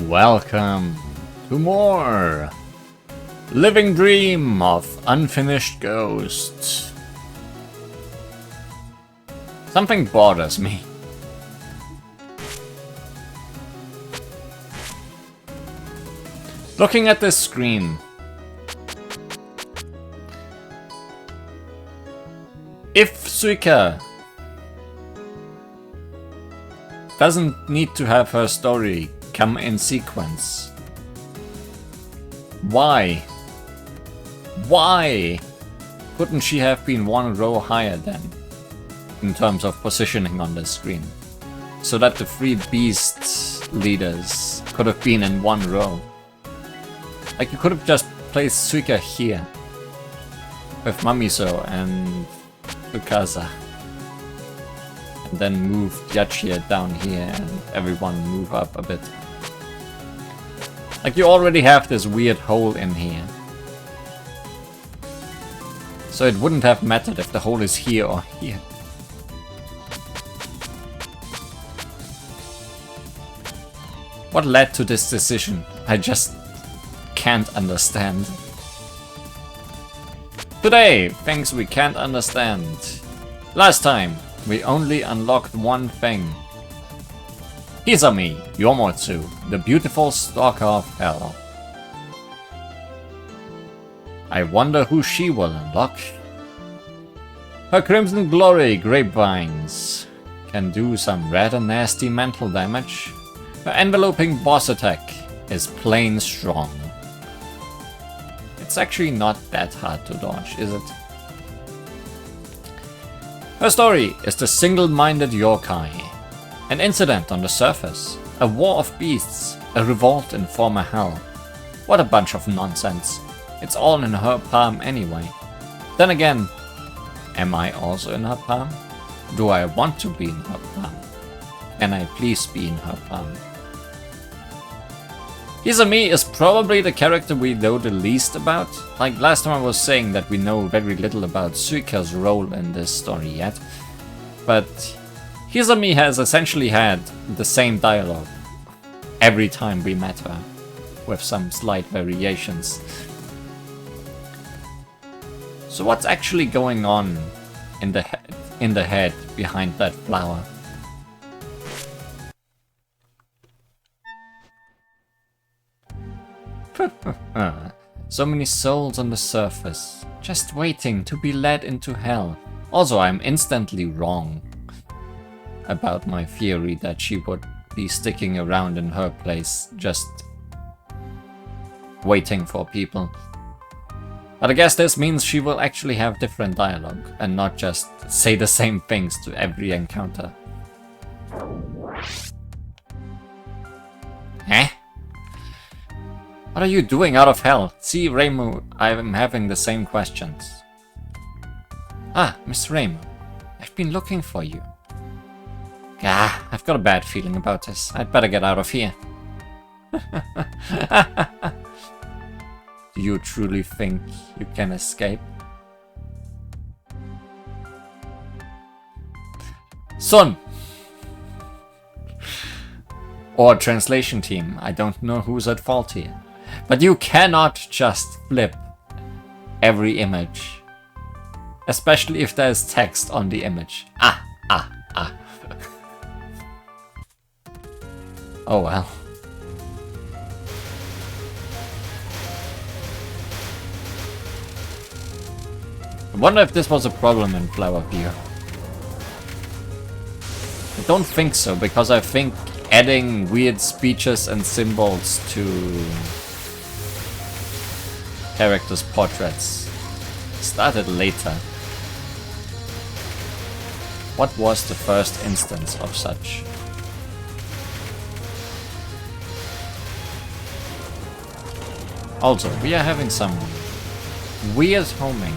Welcome to more Living Dream of Unfinished Ghosts. Something bothers me. Looking at this screen, if Suika doesn't need to have her story come in sequence, why couldn't she have been one row higher then, in terms of positioning on the screen, so that the three beast leaders could have been in one row? Like, you could have just placed Suika here with Mamiso and Tsukasa, and then moved Yachia down here and everyone move up a bit. Like, you already have this weird hole in here, so it wouldn't have mattered if the hole is here or here. What led to this decision? I just can't understand. Today, things we can't understand. Last time, we only unlocked one thing. Hisami Yomotsu, the beautiful stalker of hell. I wonder who she will unlock. Her Crimson Glory grapevines can do some rather nasty mental damage. Her enveloping boss attack is plain strong. It's actually not that hard to dodge, is it? Her story is the single-minded Youkai. An incident on the surface, a war of beasts, a revolt in former hell. What a bunch of nonsense. It's all in her palm anyway. Then again, am I also in her palm? Do I want to be in her palm? Can I please be in her palm? Hisami is probably the character we know the least about. Like last time I was saying that we know very little about Suika's role in this story yet. But Hisami has essentially had the same dialogue every time we met her, with some slight variations. So what's actually going on in the head behind that flower? So many souls on the surface, just waiting to be led into hell. Also, I'm instantly wrong about my theory that she would be sticking around in her place, just waiting for people. But I guess this means she will actually have different dialogue, and not just say the same things to every encounter. Eh? What are you doing out of hell? See, Reimu, I'm having the same questions. Ah, Miss Reimu, I've been looking for you. Ah, I've got a bad feeling about this. I'd better get out of here. Do you truly think you can escape? Son! Or translation team, I don't know who's at fault here. But you cannot just flip every image. Especially if there's text on the image. Ah. Oh well. I wonder if this was a problem in Flower View. I don't think so, because I think adding weird speeches and symbols to characters' portraits started later. What was the first instance of such? Also, we are having some weird homing.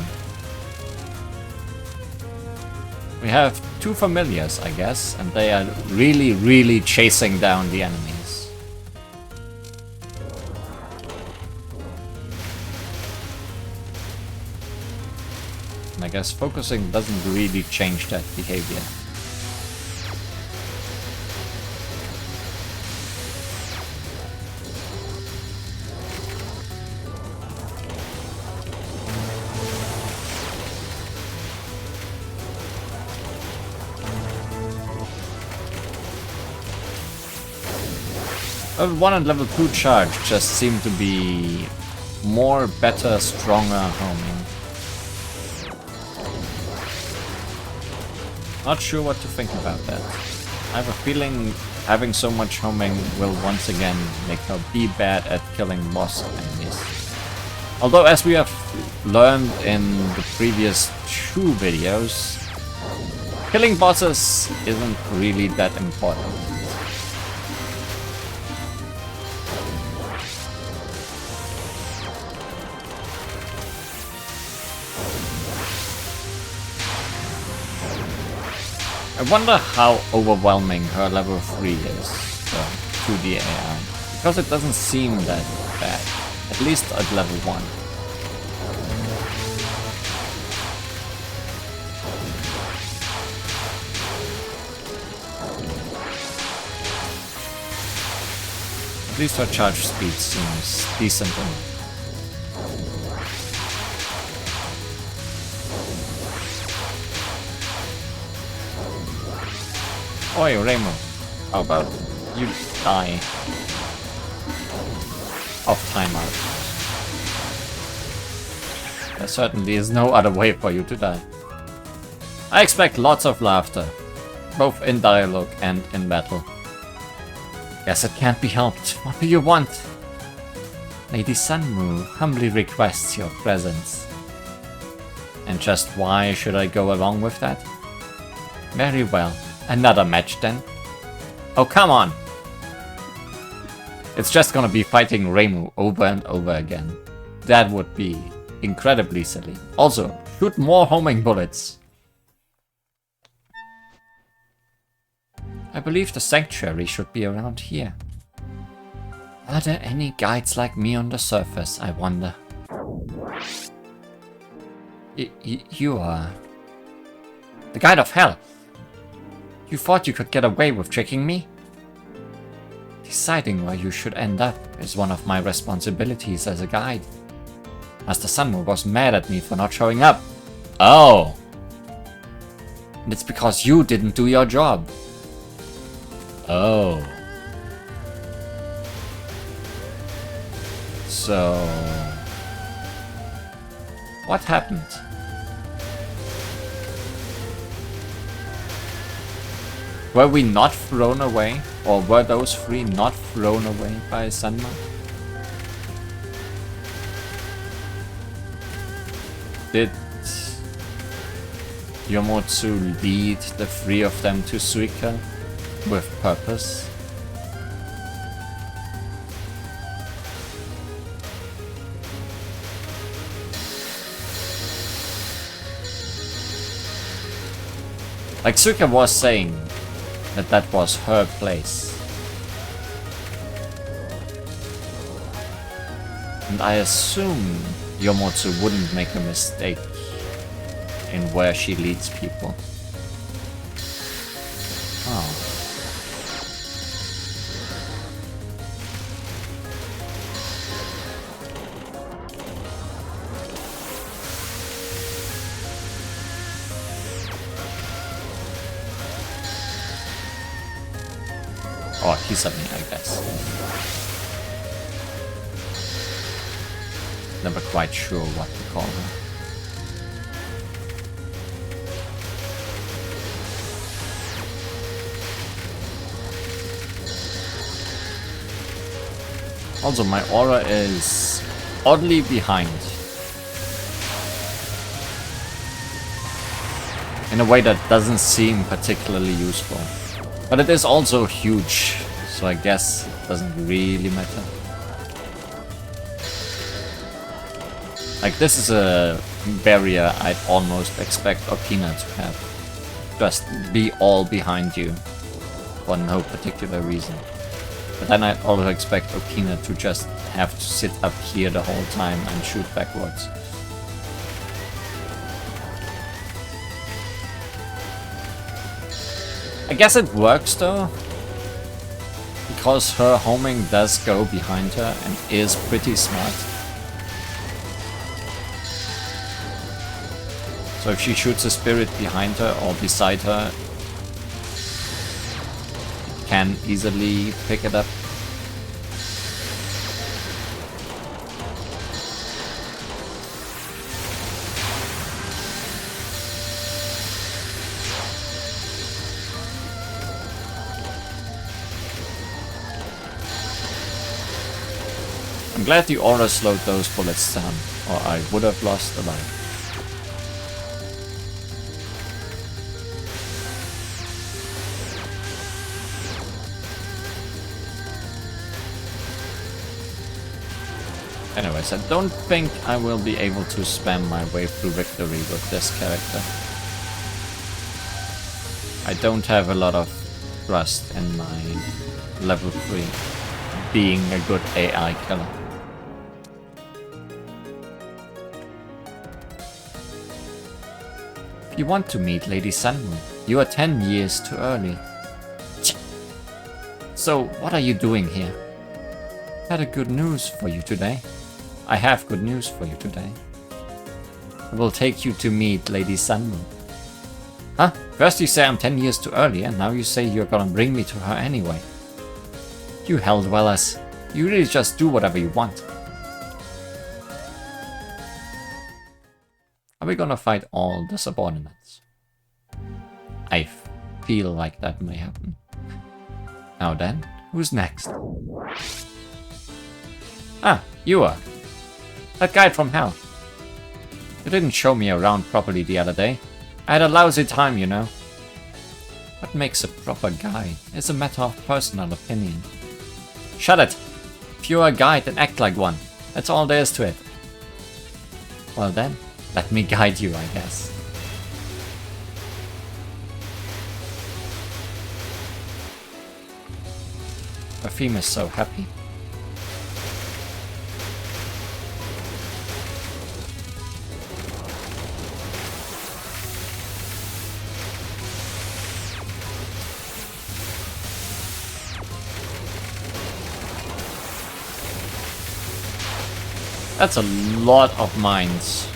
We have two familiars, I guess, and they are really chasing down the enemies. And I guess focusing doesn't really change that behavior. Level 1 and level 2 charge just seem to be more, better, stronger homing. Not sure what to think about that. I have a feeling having so much homing will once again make her be bad at killing boss enemies. Although, as we have learned in the previous 2 videos, killing bosses isn't really that important. I wonder how overwhelming her level 3 is to the AI, because it doesn't seem that bad, at least at level 1. At least her charge speed seems decent enough. Oi, Remo. How about you die of timeout? There certainly is no other way for you to die. I expect lots of laughter, both in dialogue and in battle. Guess it can't be helped. What do you want? Lady Sunmu humbly requests your presence. And just why should I go along with that? Very well. Another match then? Oh, come on! It's just gonna be fighting Reimu over and over again. That would be incredibly silly. Also, shoot more homing bullets. I believe the sanctuary should be around here. Are there any guides like me on the surface, I wonder? You are... the guide of hell! You thought you could get away with tricking me? Deciding where you should end up is one of my responsibilities as a guide. Master Sunmu was mad at me for not showing up. Oh! And it's because you didn't do your job. Oh. So... what happened? Were we not thrown away? Or were those 3 not thrown away by Sanma? Did Yomotsu lead the 3 of them to Suika with purpose? Like Suika was saying, that was her place. And I assume Yomotsu wouldn't make a mistake in where she leads people. Oh. Or Hisami, I guess. Never quite sure what to call her. Also, my aura is oddly behind. In a way that doesn't seem particularly useful. But it is also huge, so I guess it doesn't really matter. Like, this is a barrier I'd almost expect Okina to have. Just be all behind you, for no particular reason. But then I'd also expect Okina to just have to sit up here the whole time and shoot backwards. I guess it works though, because her homing does go behind her and is pretty smart. So if she shoots a spirit behind her or beside her, it can easily pick it up. I'm glad the aura slowed those bullets down, or I would have lost a life. Anyways, I don't think I will be able to spam my way through victory with this character. I don't have a lot of trust in my level 3 being a good AI killer. If you want to meet Lady Sunmoon, you are 10 years too early. So, what are you doing here? I have good news for you today. I will take you to meet Lady Sunmoon. Huh? First you say I'm 10 years too early, and now you say you're gonna bring me to her anyway. You hell-dwellers. You really just do whatever you want. Are we gonna fight all the subordinates? I feel like that may happen. Now then, who's next? Ah, you are. That guy from hell. You didn't show me around properly the other day. I had a lousy time, you know. What makes a proper guide is a matter of personal opinion. Shut it! If you're a guide, then act like one. That's all there is to it. Well then, let me guide you, I guess. Rafim is so happy. That's a lot of mines.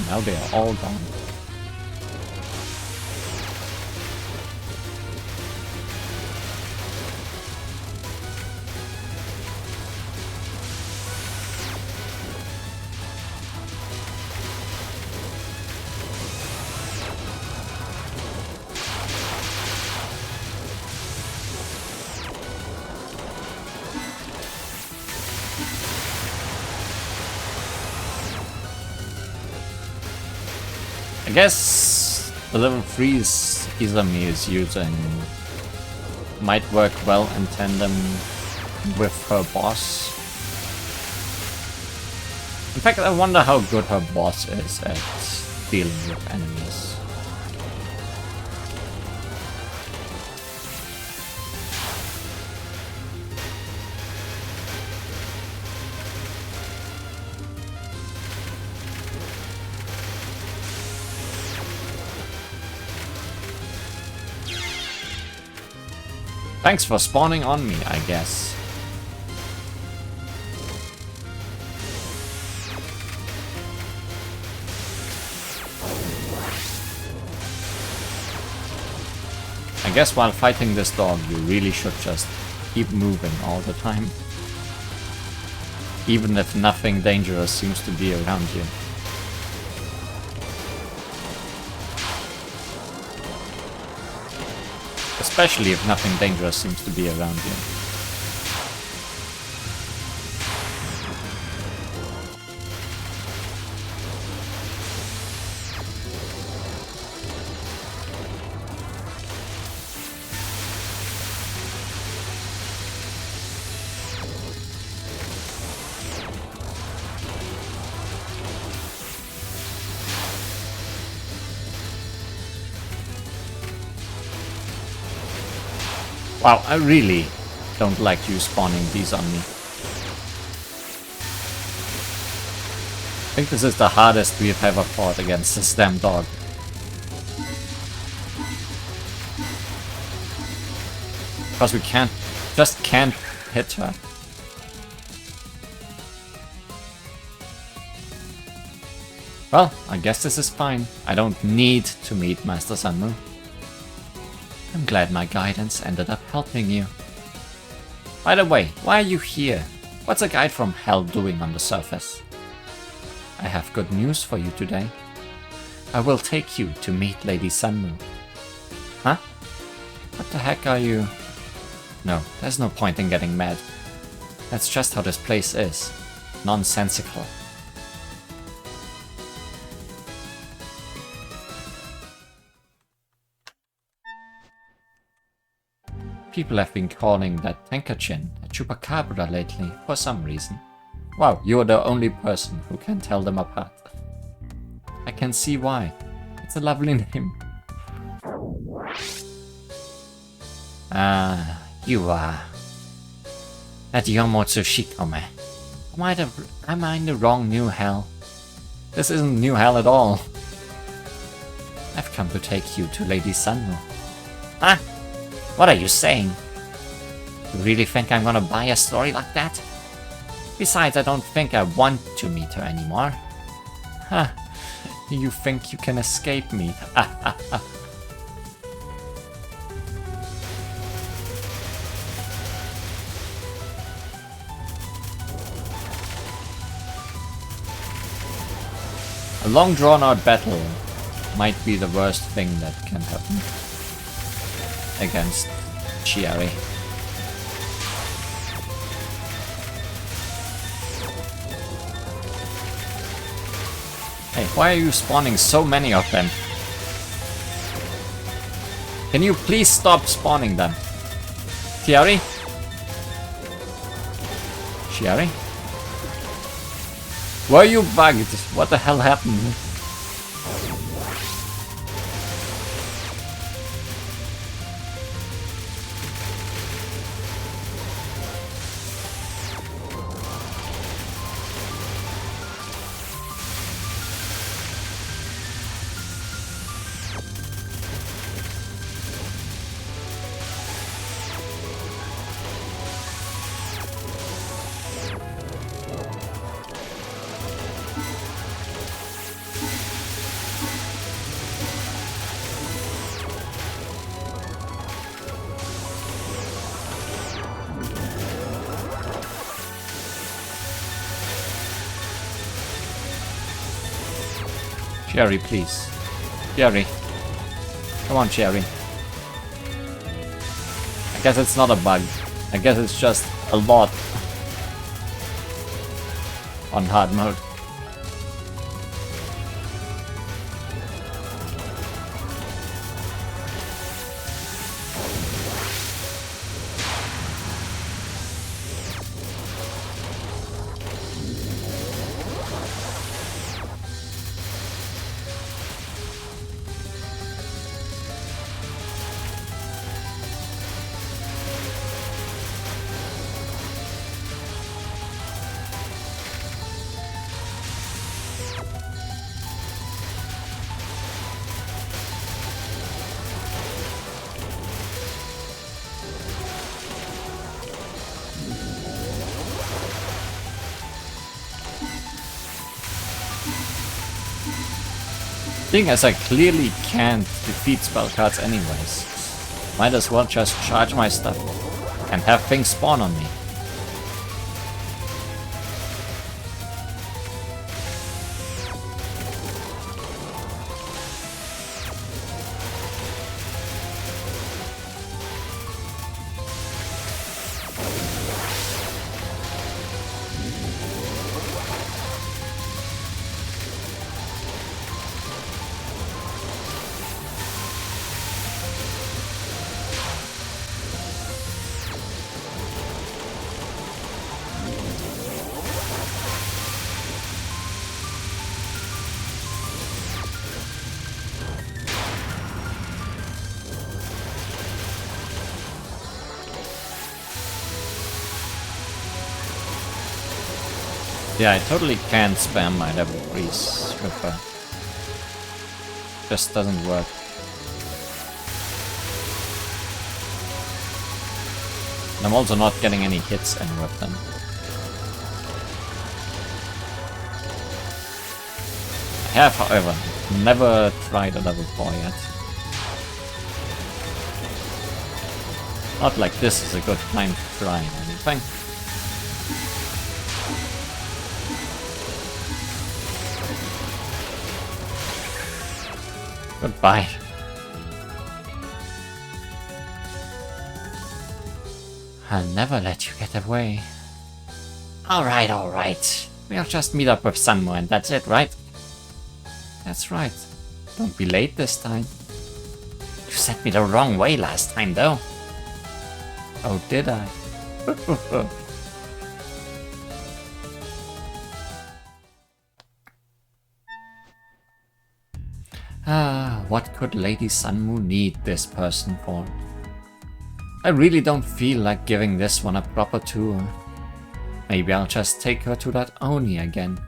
Now they are all gone. I guess the level 3's Hisami is using might work well in tandem with her boss. In fact, I wonder how good her boss is at dealing with enemies. Thanks for spawning on me, I guess. I guess while fighting this dog, you really should just keep moving all the time. Even if nothing dangerous seems to be around you. Especially if nothing dangerous seems to be around you. Wow, I really don't like you spawning these on me. I think this is the hardest we've ever fought against this damn dog. Because we just can't hit her. Well, I guess this is fine. I don't need to meet Master Sunmoon. I'm glad my guidance ended up helping you. By the way, why are you here? What's a guide from hell doing on the surface? I have good news for you today. I will take you to meet Lady Sunmu. Huh? What the heck are you? No, there's no point in getting mad. That's just how this place is. Nonsensical. People have been calling that Tenkachin a chupacabra lately, for some reason. Wow, you're the only person who can tell them apart. I can see why. It's a lovely name. Ah, you are. At Yomotsu Shikome. Am I in the wrong new hell? This isn't new hell at all. I've come to take you to Lady Sunmu. Huh? What are you saying? You really think I'm gonna buy a story like that? Besides, I don't think I want to meet her anymore. Huh. You think you can escape me? A long drawn-out battle might be the worst thing that can happen against Chiari. Hey, why are you spawning so many of them? Can you please stop spawning them? Chiari? Chiari? Were you bugged? What the hell happened? Cherry, please. Cherry. Come on, Cherry. I guess it's not a bug. I guess it's just a lot on hard mode. Thing as I clearly can't defeat spell cards anyways. Might as well just charge my stuff and have things spawn on me. Yeah, I totally can't spam my level 3s with her. Just doesn't work. And I'm also not getting any hits in with them. I have, however, never tried a level 4 yet. Not like this is a good time to try anything. Goodbye. I'll never let you get away. Alright, alright. We'll just meet up with Sanmu and that's it, right? That's right. Don't be late this time. You sent me the wrong way last time, though. Oh, did I? What could Lady Sanmu need this person for? I really don't feel like giving this one a proper tour. Maybe I'll just take her to that Oni again.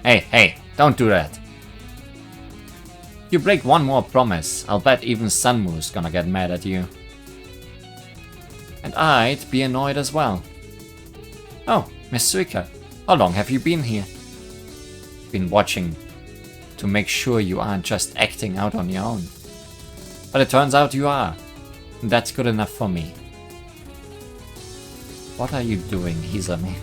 Hey, don't do that. If you break one more promise, I'll bet even Sanmu's gonna get mad at you. And I'd be annoyed as well. Oh, Miss Suika, how long have you been here? Been watching to make sure you aren't just acting out on your own. But it turns out you are. And that's good enough for me. What are you doing, Hisami?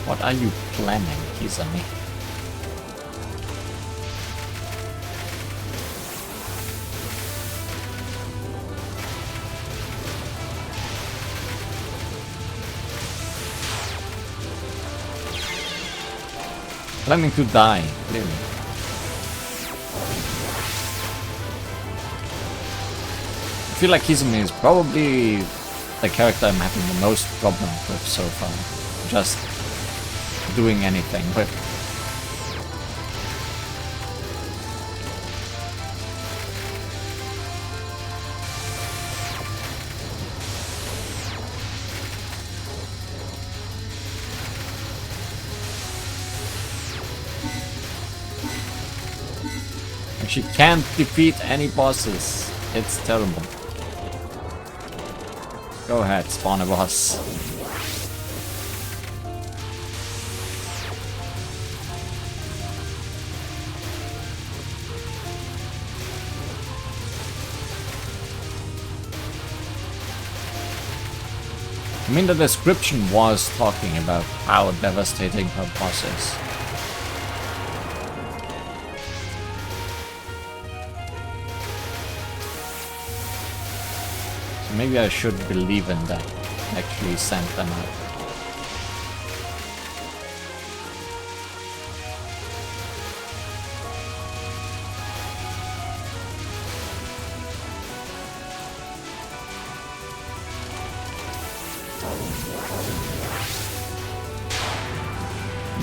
What are you planning, Hisami? Planning to die, clearly. I feel like Hisami is probably the character I'm having the most problem with so far. Just doing anything with. She can't defeat any bosses. It's terrible. Go ahead, spawn a boss. I mean, the description was talking about how devastating her boss is. Maybe I should believe in that. Actually sent them out.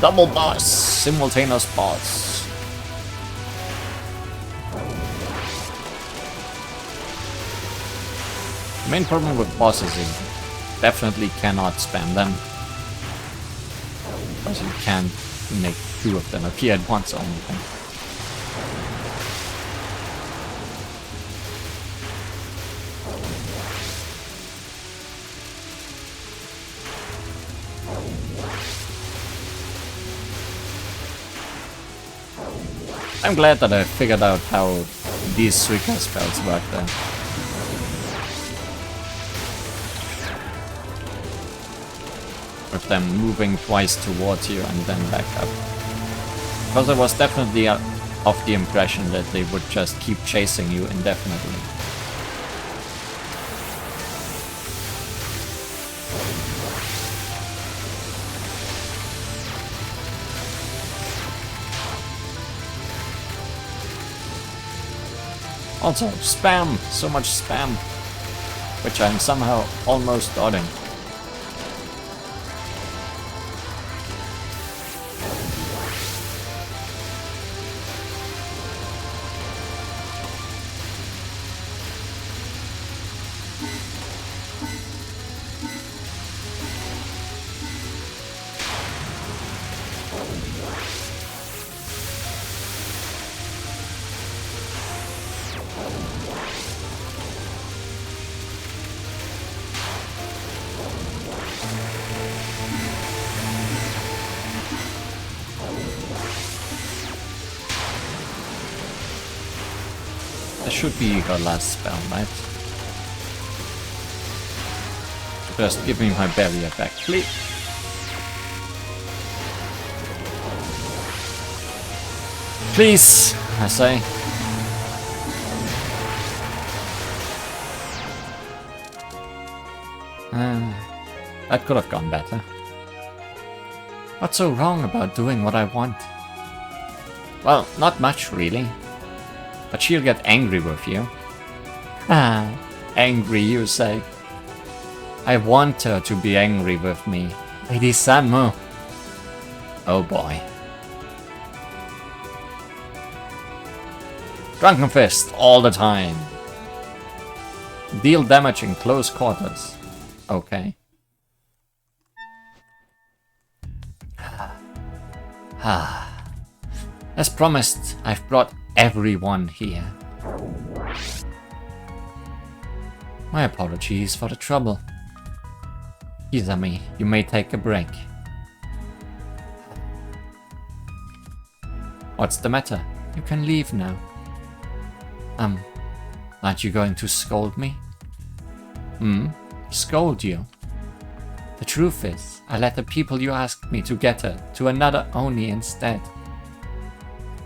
Double boss! Simultaneous boss. The main problem with bosses is you definitely cannot spam them. Because you can't make two of them appear at once or anything. I'm glad that I figured out how these Suika spells work there. With them moving twice towards you and then back up. Because I was definitely of the impression that they would just keep chasing you indefinitely. Also, spam! So much spam! Which I'm somehow almost dodging. That should be her last spell, right? Just give me my barrier back, please. Please, I say. That could have gone better. What's so wrong about doing what I want? Well, not much really. But she'll get angry with you. Ah, angry you say. I want her to be angry with me. Lady Sanmu. Oh boy. Drunken Fist all the time. Deal damage in close quarters. Okay. As promised, I've brought everyone here. My apologies for the trouble. Hisami, you may take a break. What's the matter? You can leave now. Aren't you going to scold me? Scold you? The truth is, I led the people you asked me to get her to another Oni instead.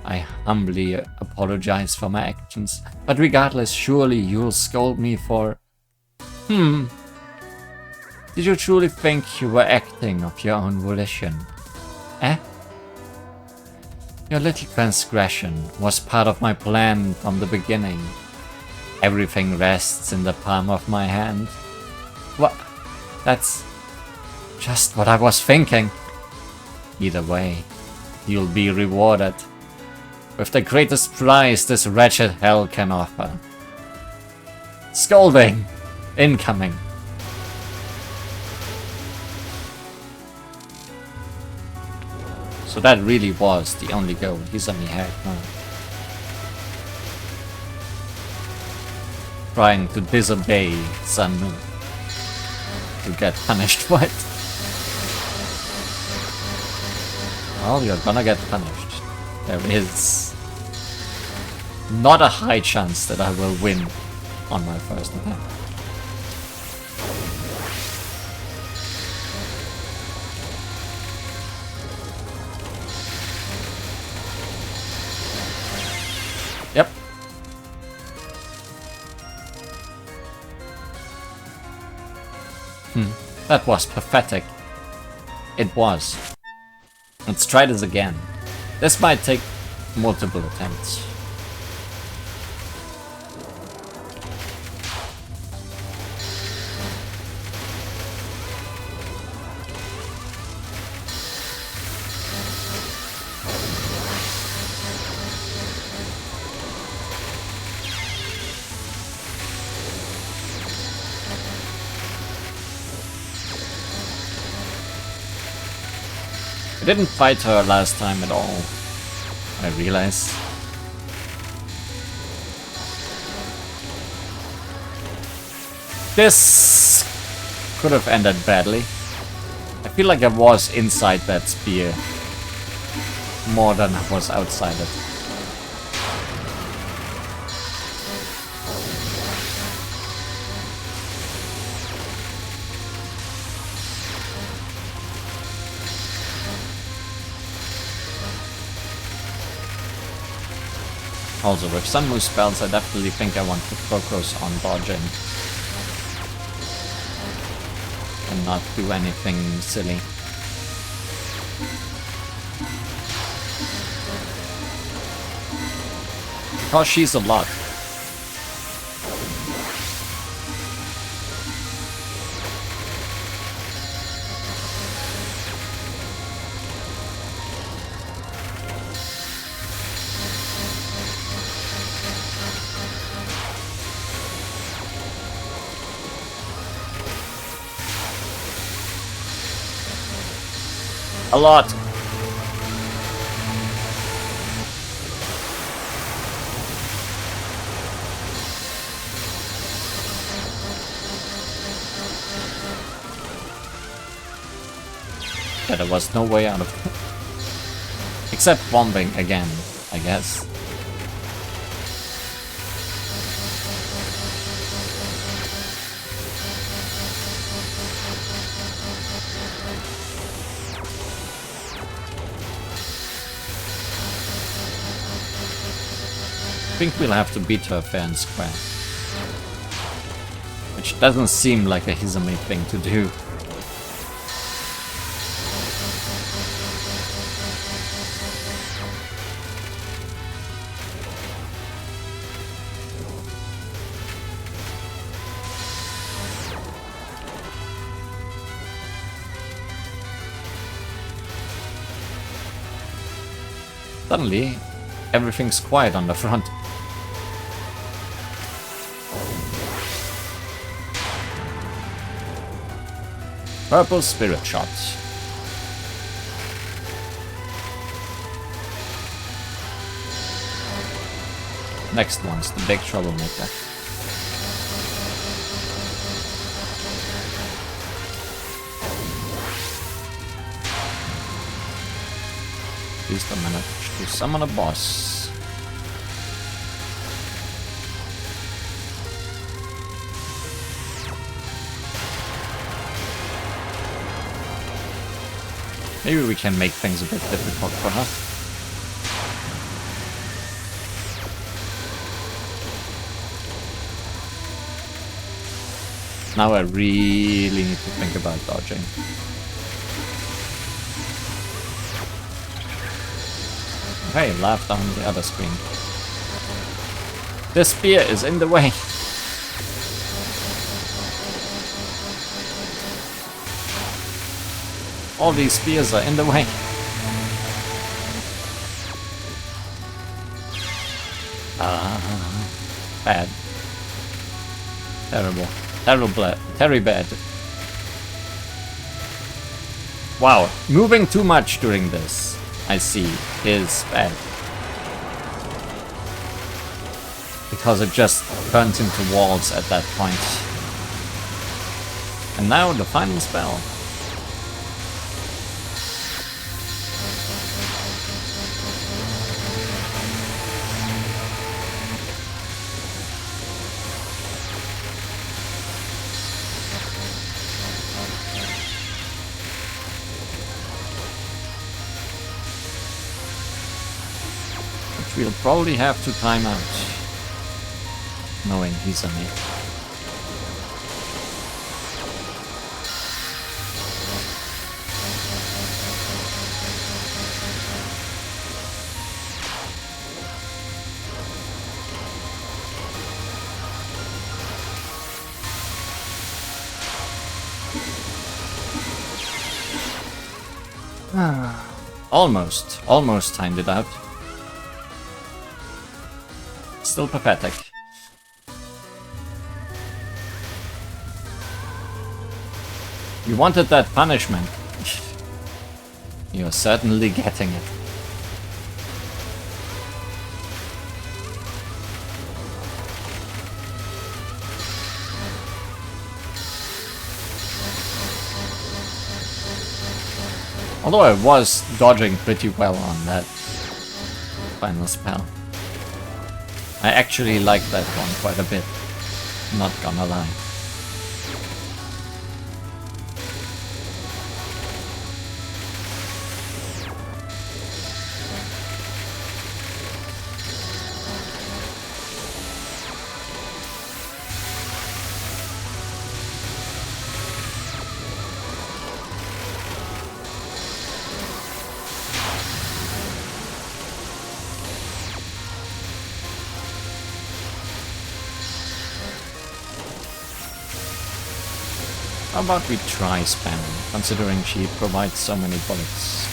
I humbly apologize for my actions, but regardless, surely you'll scold me for... Did you truly think you were acting of your own volition? Eh? Your little transgression was part of my plan from the beginning. Everything rests in the palm of my hand. What? That's just what I was thinking. Either way, you'll be rewarded with the greatest prize this wretched hell can offer. Scolding! Incoming! So that really was the only goal Hisami had now. Trying to disobey Sanmu. To get punished for it. Well, you're gonna get punished. There is not a high chance that I will win on my first attempt. Yep. That was pathetic. It was. Let's try this again. This might take multiple attempts. I didn't fight her last time at all, I realize. This could have ended badly. I feel like I was inside that spear more than I was outside it. Also, with Sanmu's spells, I definitely think I want to focus on dodging. And not do anything silly. Because she's a lot. A lot. Yeah, there was no way out of it. Except bombing again, I guess. think we'll have to beat her fair and square. Which doesn't seem like a Hisami thing to do. Suddenly, everything's quiet on the front. Purple Spirit Shot. Next one's the big troublemaker. At least I managed to summon a boss. Maybe we can make things a bit difficult for her. Now I really need to think about dodging. Okay, left on the other screen. This spear is in the way. All these spears are in the way. Bad. Terrible. Terrible. Very bad. Wow, moving too much during this, I see, is bad. Because it just turns into walls at that point. And now the final spell. We'll probably have to time out, knowing Hisami. Almost timed it out. Still pathetic. You wanted that punishment. You're certainly getting it. Although I was dodging pretty well on that final spell. I actually like that one quite a bit, not gonna lie. How about we try spamming, considering she provides so many bullets?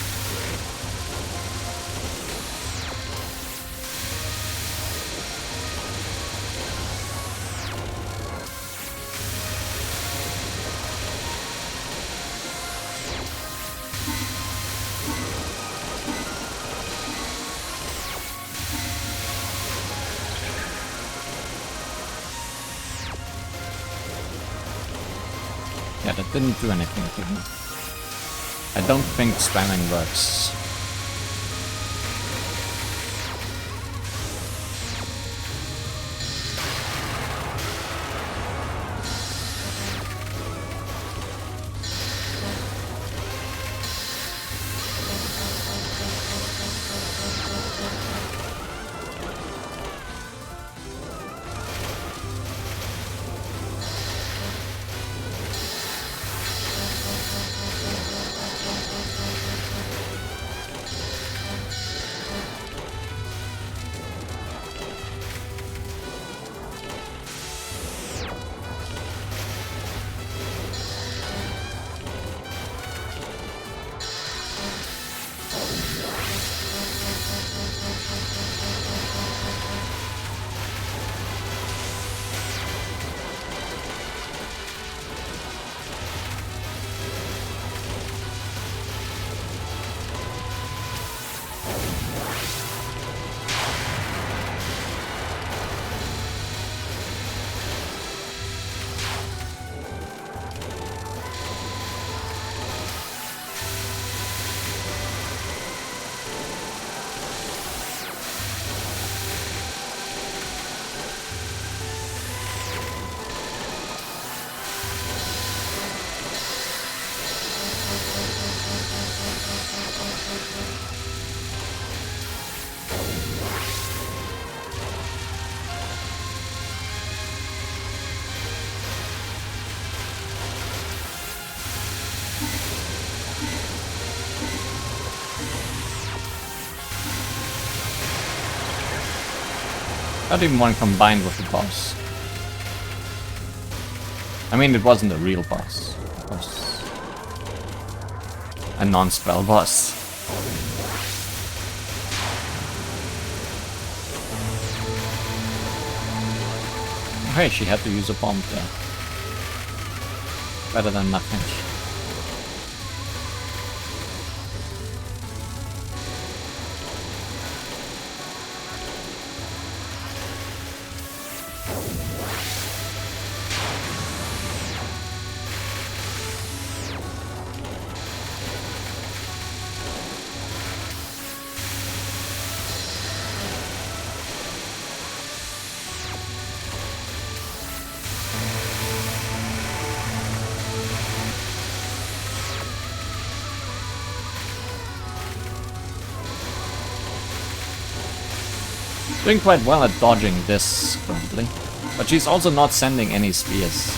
Yeah, that didn't do anything to me. I don't think spamming works. Not even one combined with the boss. I mean, it wasn't a real boss. It was a non-spell boss. Hey, she had to use a bomb there. Better than nothing. Doing quite well at dodging this currently, but she's also not sending any spears.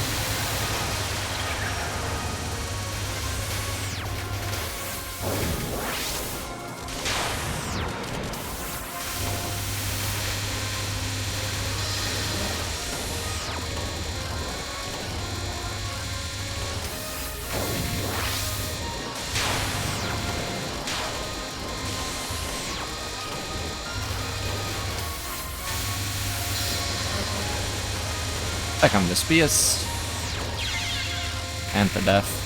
Back on the spears. And the death.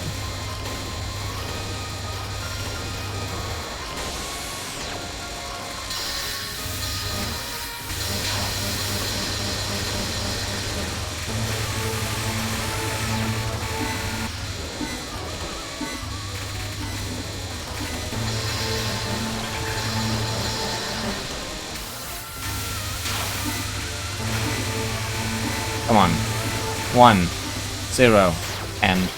Come on. 1, 0, and...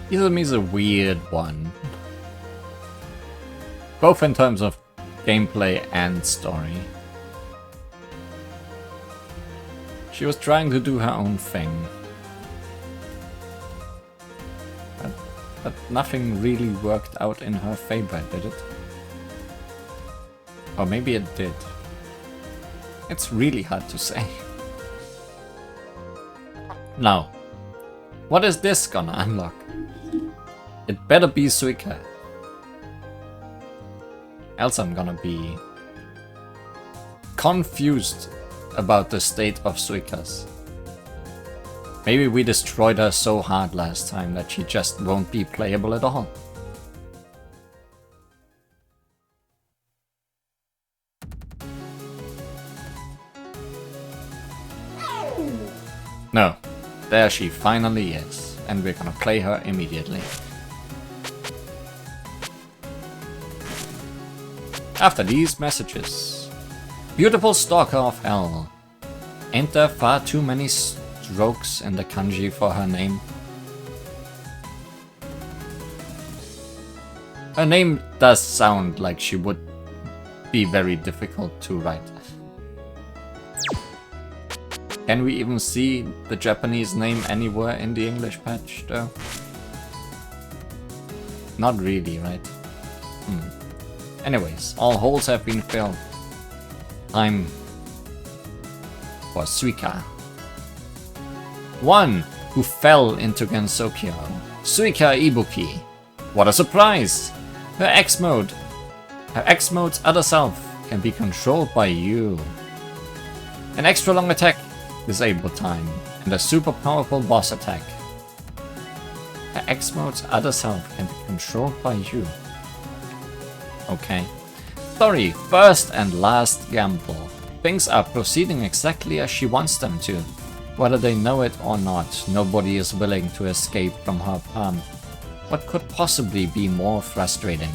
Hisami's a weird one. Both in terms of gameplay and story. She was trying to do her own thing. But nothing really worked out in her favor, did it? Or maybe it did. It's really hard to say. Now, what is this gonna unlock? It better be Suika. Else I'm gonna be confused about the state of Suikas. Maybe we destroyed her so hard last time that she just won't be playable at all. No, there she finally is, and we're gonna play her immediately. After these messages. Beautiful stalker of hell. Ain't there far too many strokes in the kanji for her name? Her name does sound like she would be very difficult to write. Can we even see the Japanese name anywhere in the English patch though? Not really, right? Anyways, all holes have been filled. Time for Suika. One who fell into Gensokyo. Suika Ibuki. What a surprise! Her X-mode's other self can be controlled by you. An extra long attack, disable time, and a super powerful boss attack. Her X-mode's other self can be controlled by you. Okay. Story, first and last gamble. Things are proceeding exactly as she wants them to. Whether they know it or not, nobody is willing to escape from her palm. What could possibly be more frustrating?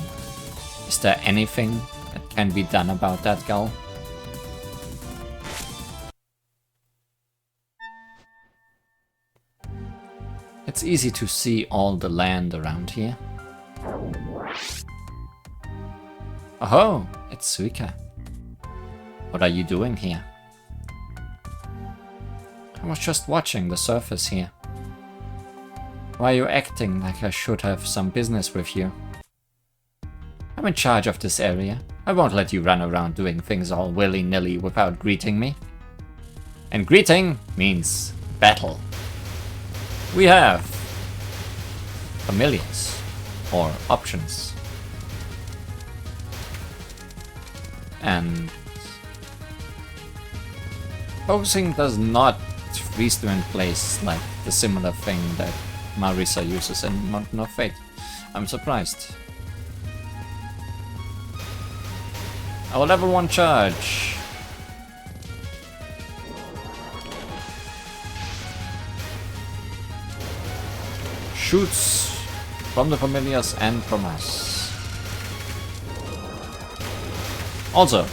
Is there anything that can be done about that, girl? It's easy to see all the land around here. Oh, it's Suika. What are you doing here? I was just watching the surface here. Why are you acting like I should have some business with you? I'm in charge of this area. I won't let you run around doing things all willy-nilly without greeting me. And greeting means battle. We have familiars or options. And focusing does not freeze them in place like the similar thing that Marisa uses in Mountain of Fate. I'm surprised. Our level 1 charge. Shoots from the familiars and from us. Also,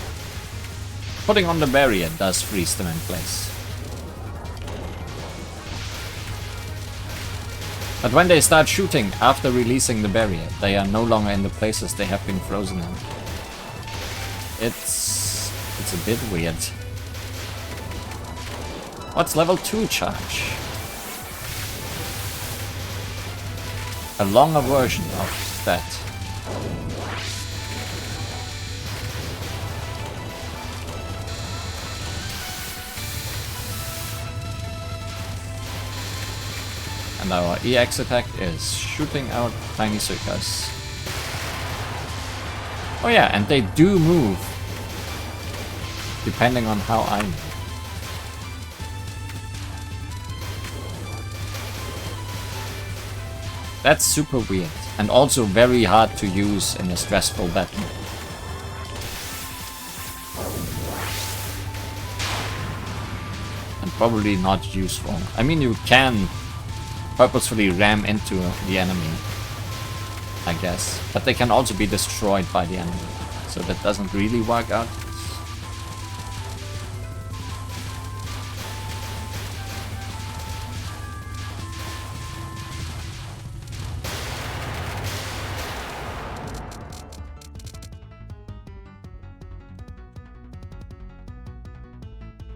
putting on the barrier does freeze them in place. But when they start shooting after releasing the barrier, they are no longer in the places they have been frozen in. It's a bit weird. What's level 2 charge? A longer version of that. And our EX attack is shooting out tiny Suikas. Oh yeah, and they do move, depending on how I move. That's super weird, and also very hard to use in a stressful battle. And probably not useful. I mean, you can purposefully ram into the enemy, I guess, but they can also be destroyed by the enemy, so that doesn't really work out.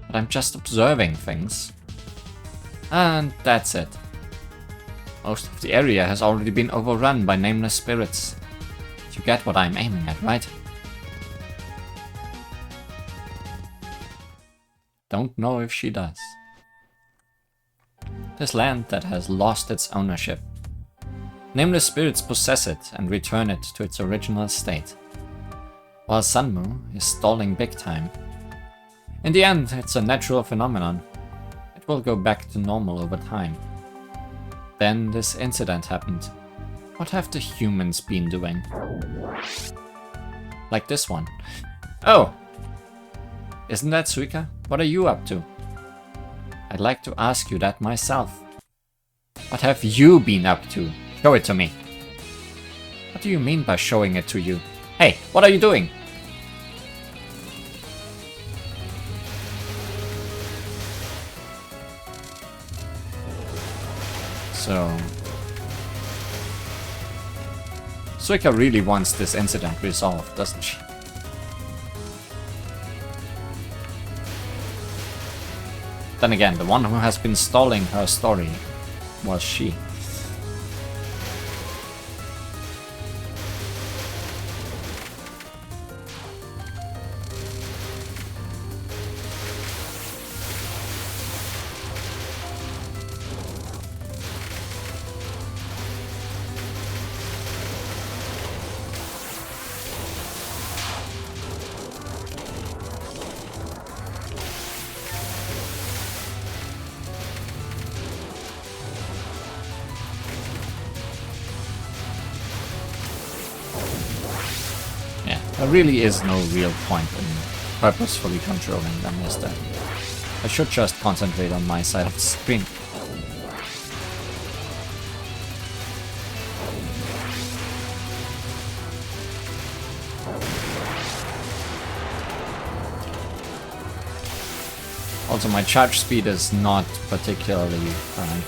But I'm just observing things. And that's it. Most of the area has already been overrun by nameless spirits. You get what I'm aiming at, right? Don't know if she does. This land that has lost its ownership. Nameless spirits possess it and return it to its original state. While Sunmu is stalling big time. In the end, it's a natural phenomenon. It will go back to normal over time. Then this incident happened. What have the humans been doing? Like this one. Oh! Isn't that Suika? What are you up to? I'd like to ask you that myself. What have you been up to? Show it to me. What do you mean by showing it to you? Hey, what are you doing? So Suika really wants this incident resolved, doesn't she? Then again, the one who has been stalling her story was she. There really is no real point in purposefully controlling them, is there? I should just concentrate on my side of the screen. Also, my charge speed is not particularly high.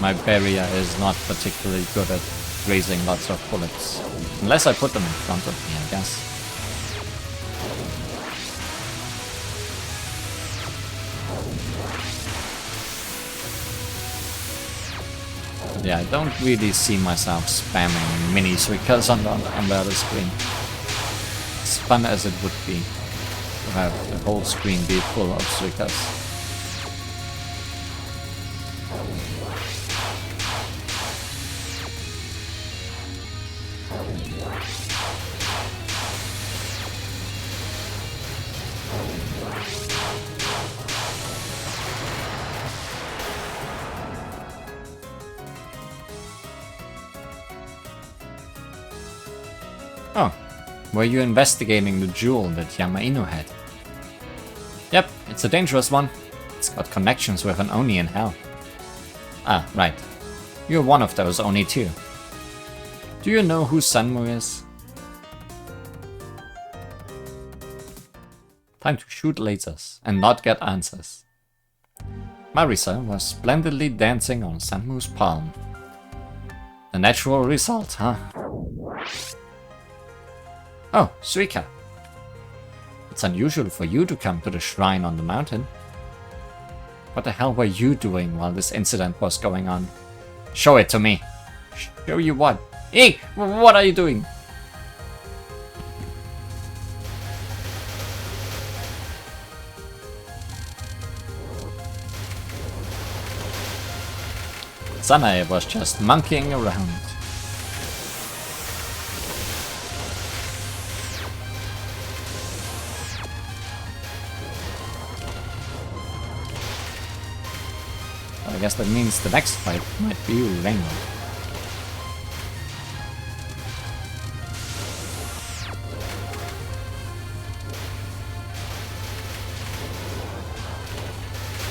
My barrier is not particularly good at raising lots of bullets. Unless I put them in front of me, I guess. But yeah, I don't really see myself spamming mini Suikas on the other screen. As fun as it would be to have the whole screen be full of Suikas. Oh, were you investigating the jewel that Yamaino had? Yep, it's a dangerous one. It's got connections with an Oni in hell. Ah, right. You're one of those Oni too. Do you know who Sanmu is? Time to shoot lasers and not get answers. Marisa was splendidly dancing on Sanmu's palm. A natural result, huh? Oh, Suika. It's unusual for you to come to the shrine on the mountain. What the hell were you doing while this incident was going on? Show it to me. Show you what? Hey, what are you doing? Sanae was just monkeying around. I guess that means the next fight might be Rainbow.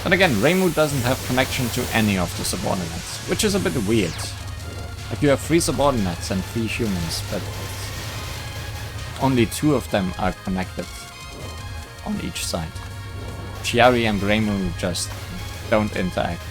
But again, Reimu doesn't have connection to any of the subordinates, which is a bit weird. Like, you have 3 subordinates and 3 humans, but only 2 of them are connected on each side. Chiari and Reimu just don't interact.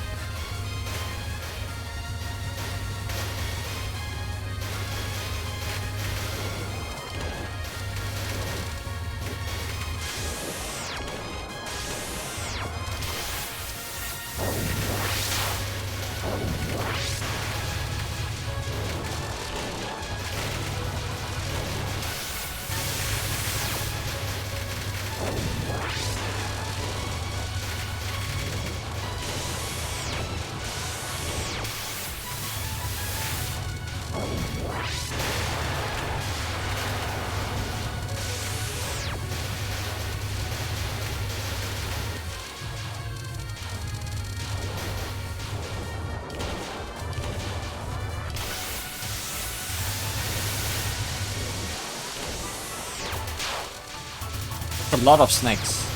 A lot of snakes.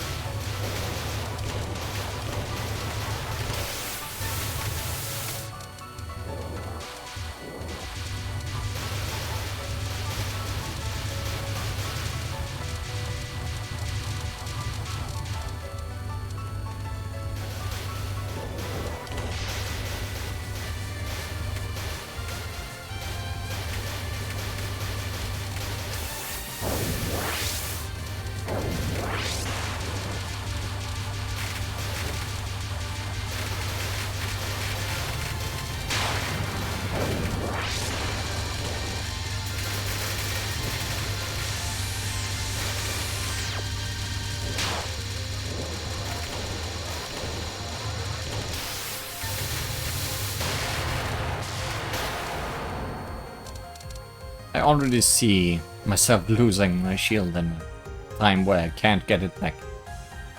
I already see myself losing my shield in a time where I can't get it back.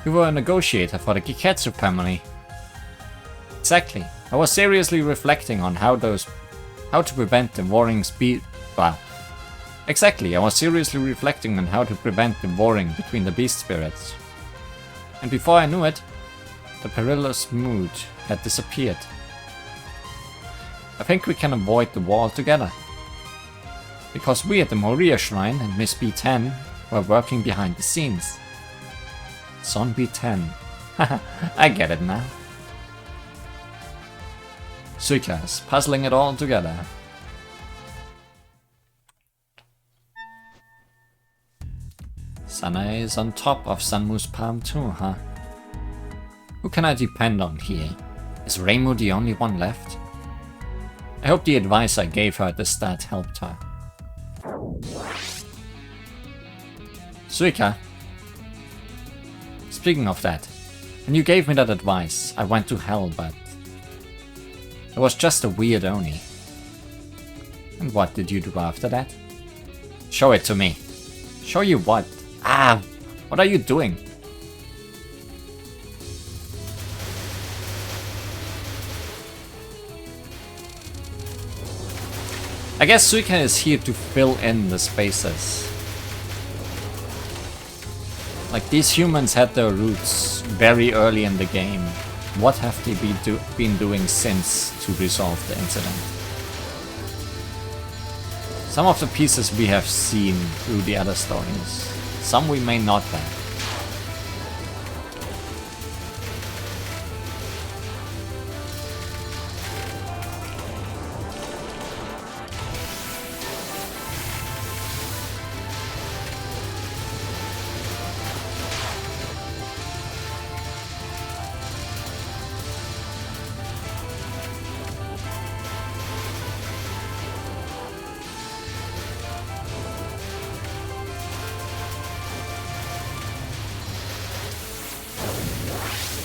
You were a negotiator for the Kiketsu family. Exactly. I was seriously reflecting on how to prevent the warring Exactly, I was seriously reflecting on how to prevent the warring between the beast spirits. And before I knew it, the perilous mood had disappeared. I think we can avoid the war altogether. Because we at the Moria Shrine and Miss B10 were working behind the scenes. Son B10. Haha, I get it now. Suika is puzzling it all together. Sanae is on top of Sanmu's palm too, huh? Who can I depend on here? Is Reimu the only one left? I hope the advice I gave her at the start helped her. Suika. Speaking of that, when you gave me that advice, I went to hell, but it was just a weird Oni. And what did you do after that? Show it to me. Show you what? Ah, what are you doing? I guess Suika is here to fill in the spaces. Like, these humans had their roots very early in the game. What have they been doing since to resolve the incident? Some of the pieces we have seen through the other stories. Some we may not have.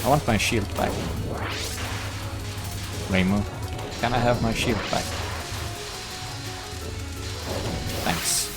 I want my shield back. Reimu, can I have my shield back? Thanks.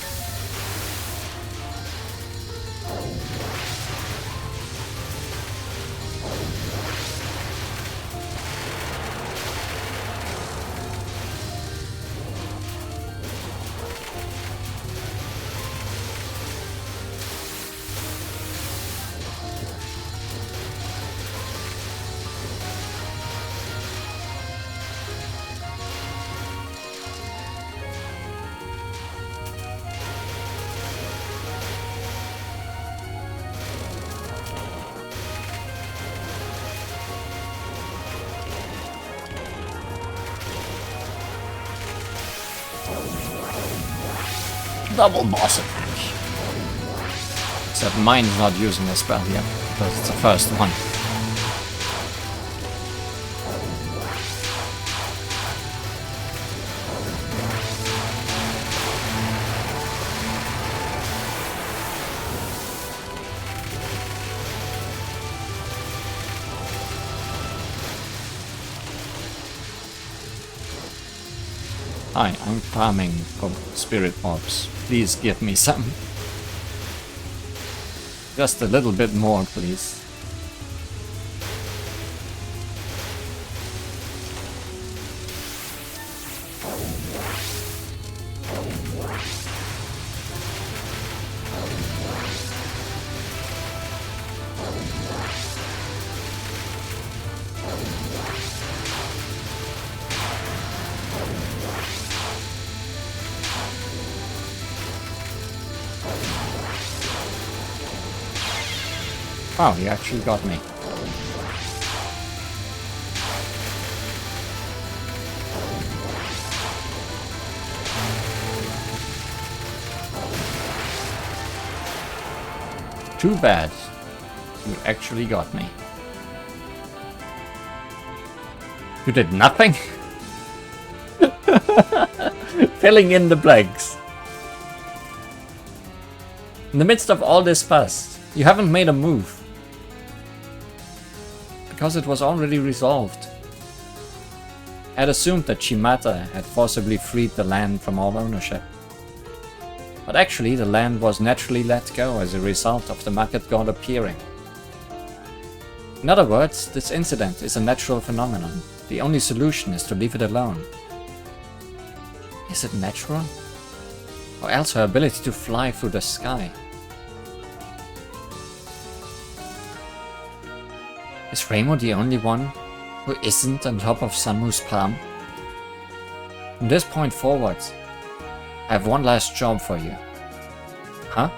Double boss attack. Except mine's not using a spell yet, because it's the first one. Hi, I'm farming for spirit orbs. Please give me some. Just a little bit more, please. Wow, he actually got me. Too bad. You actually got me. You did nothing? Filling in the blanks. In the midst of all this fuss, you haven't made a move. Because it was already resolved. I had assumed that Shimata had forcibly freed the land from all ownership. But actually, the land was naturally let go as a result of the market god appearing. In other words, this incident is a natural phenomenon. The only solution is to leave it alone. Is it natural? Or else her ability to fly through the sky? Is Reimu the only one who isn't on top of Sanmu's palm? From this point forward, I have one last job for you. Huh?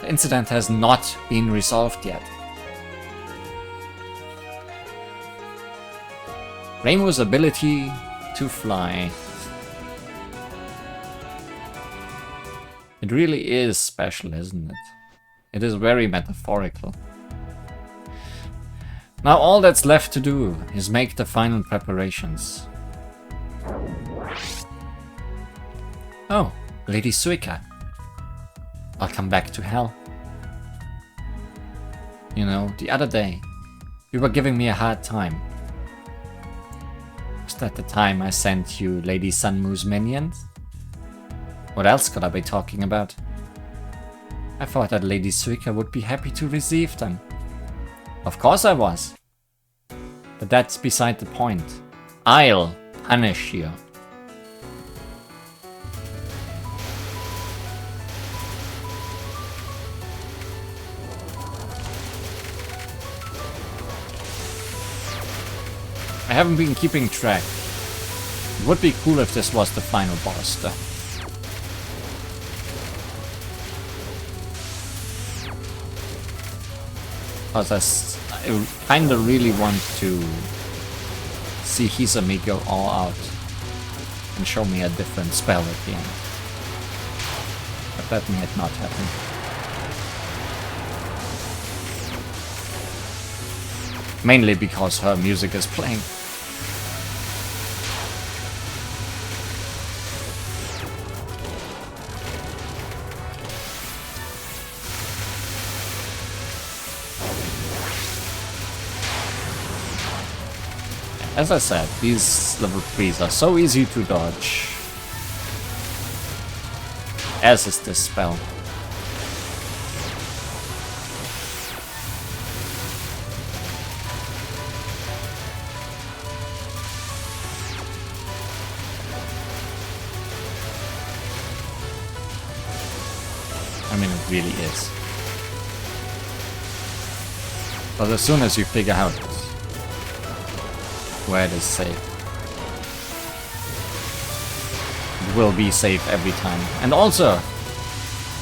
The incident has not been resolved yet. Reimu's ability to fly. It really is special, isn't it? It is very metaphorical. Now all that's left to do is make the final preparations. Oh, Lady Suika. Welcome back to hell. You know, the other day, you were giving me a hard time. Was that the time I sent you Lady Sanmu's minions? What else could I be talking about? I thought that Lady Suika would be happy to receive them. Of course I was. But that's beside the point. I'll punish you. I haven't been keeping track. It would be cool if this was the final boss though. Because I kinda really want to see Hisami go all out and show me a different spell at the end. But that might not happen. Mainly because her music is playing. As I said, these level 3s are so easy to dodge. As is this spell. I mean, it really is. But as soon as you figure out where it is safe, it will be safe every time. And also,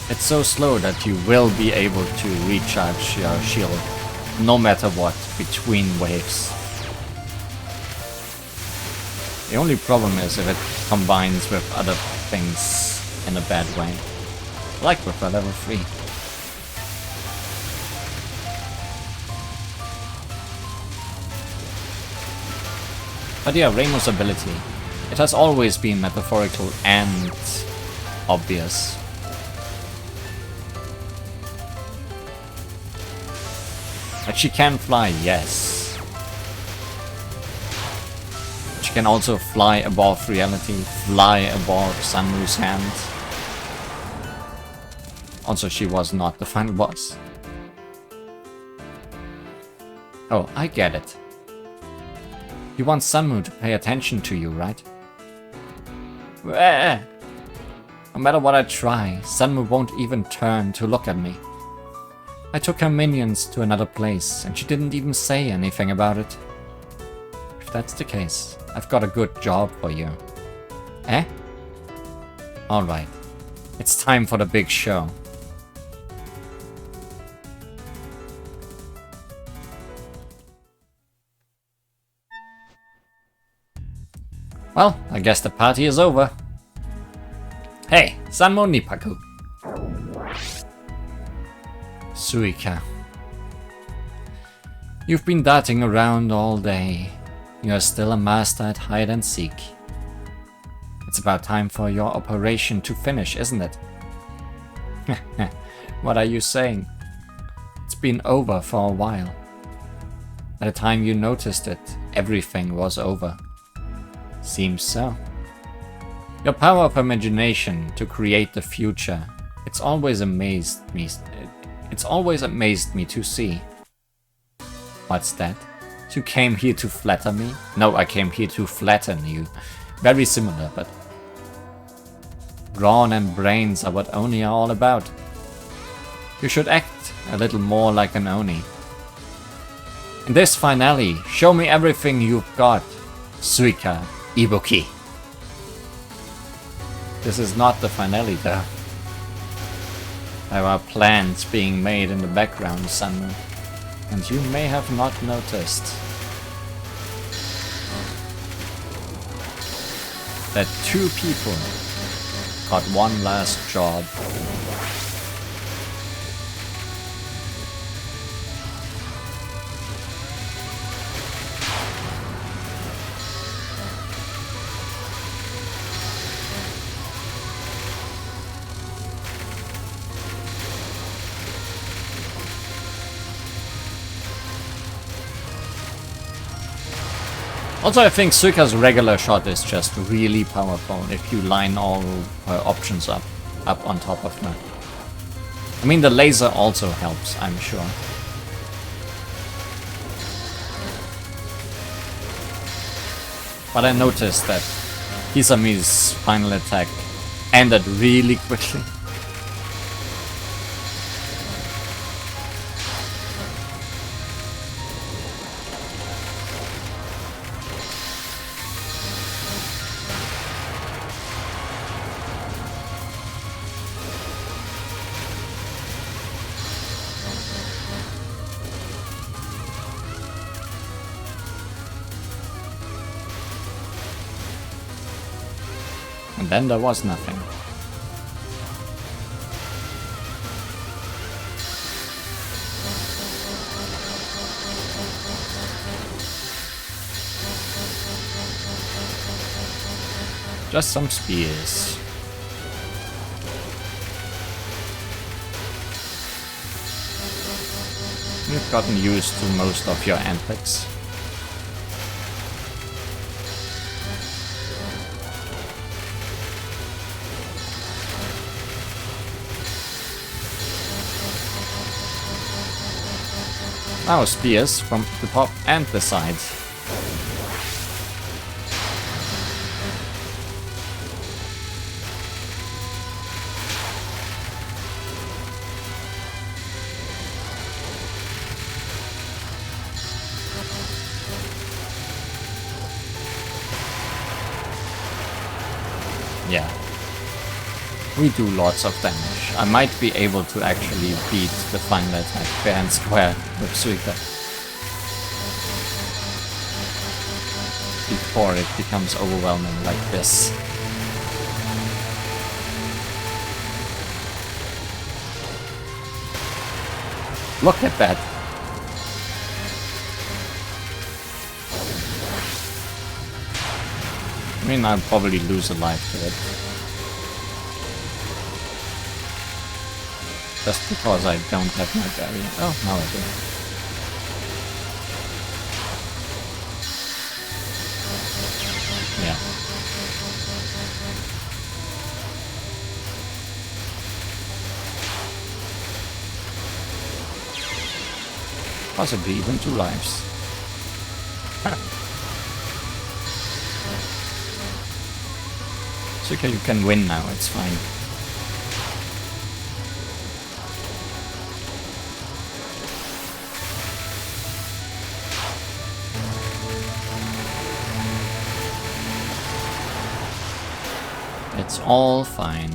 it's so slow that you will be able to recharge your shield no matter what between waves. The only problem is if it combines with other things in a bad way, like with a level 3. But yeah, Reimu's ability. It has always been metaphorical and obvious. That she can fly, yes. She can also fly above reality, fly above Sanmu's hand. Also, she was not the final boss. Oh, I get it. You want Sanmu to pay attention to you, right? No matter what I try, Sanmu won't even turn to look at me. I took her minions to another place, and she didn't even say anything about it. If that's the case, I've got a good job for you. Eh? Alright. It's time for the big show. Well, I guess the party is over. Hey, Sanmu Nippaku. Suika. You've been darting around all day. You're still a master at hide and seek. It's about time for your operation to finish, isn't it? What are you saying? It's been over for a while. By the time you noticed it, everything was over. Seems so. Your power of imagination to create the future. It's always amazed me. It's always amazed me to see. What's that? You came here to flatter me? No, I came here to flatten you. Very similar, but... Brawn and brains are what Oni are all about. You should act a little more like an Oni. In this finale, show me everything you've got. Suika Ibuki. This is not the finale though. There are plans being made in the background somewhere, and you may have not noticed that 2 people got one last job. Also, I think Suika's regular shot is just really powerful if you line all her options up on top of her. I mean, the laser also helps, I'm sure. But I noticed that Hisami's final attack ended really quickly. And then there was nothing. Just some spears. You've gotten used to most of your antics. Now spears from the top and the sides. Yeah. We do lots of damage. I might be able to actually beat the final attack fair and square with Suika before it becomes overwhelming like this. Look at that! I mean, I'll probably lose a life to it. Just because I don't have my barrier. Oh, now I do. Yeah. Possibly even 2 lives. It's okay, you can win now, it's fine. It's all fine.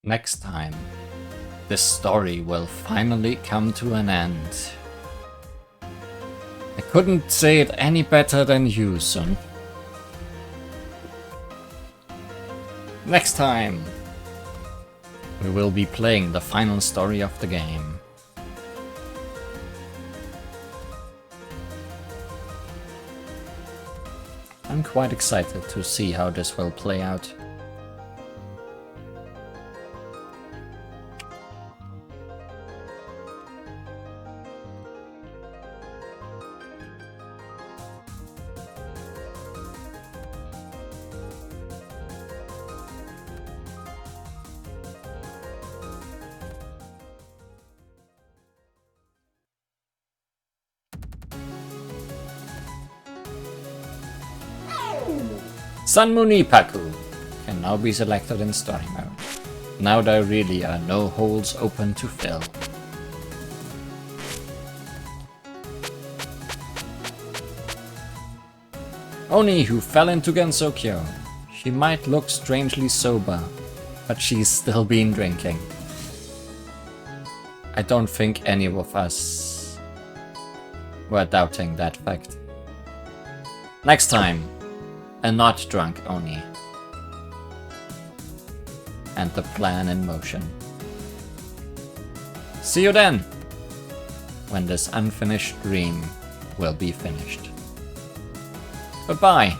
Next time, this story will finally come to an end. I couldn't say it any better than you, son. Next time, we will be playing the final story of the game. I'm quite excited to see how this will play out. Sanmunipaku can now be selected in story mode. Now there really are no holes open to fill. Oni, who fell into Gensokyo. She might look strangely sober, but she's still been drinking. I don't think any of us were doubting that fact. Next time, a not drunk Oni. And the plan in motion. See you then, when this unfinished dream will be finished. Goodbye.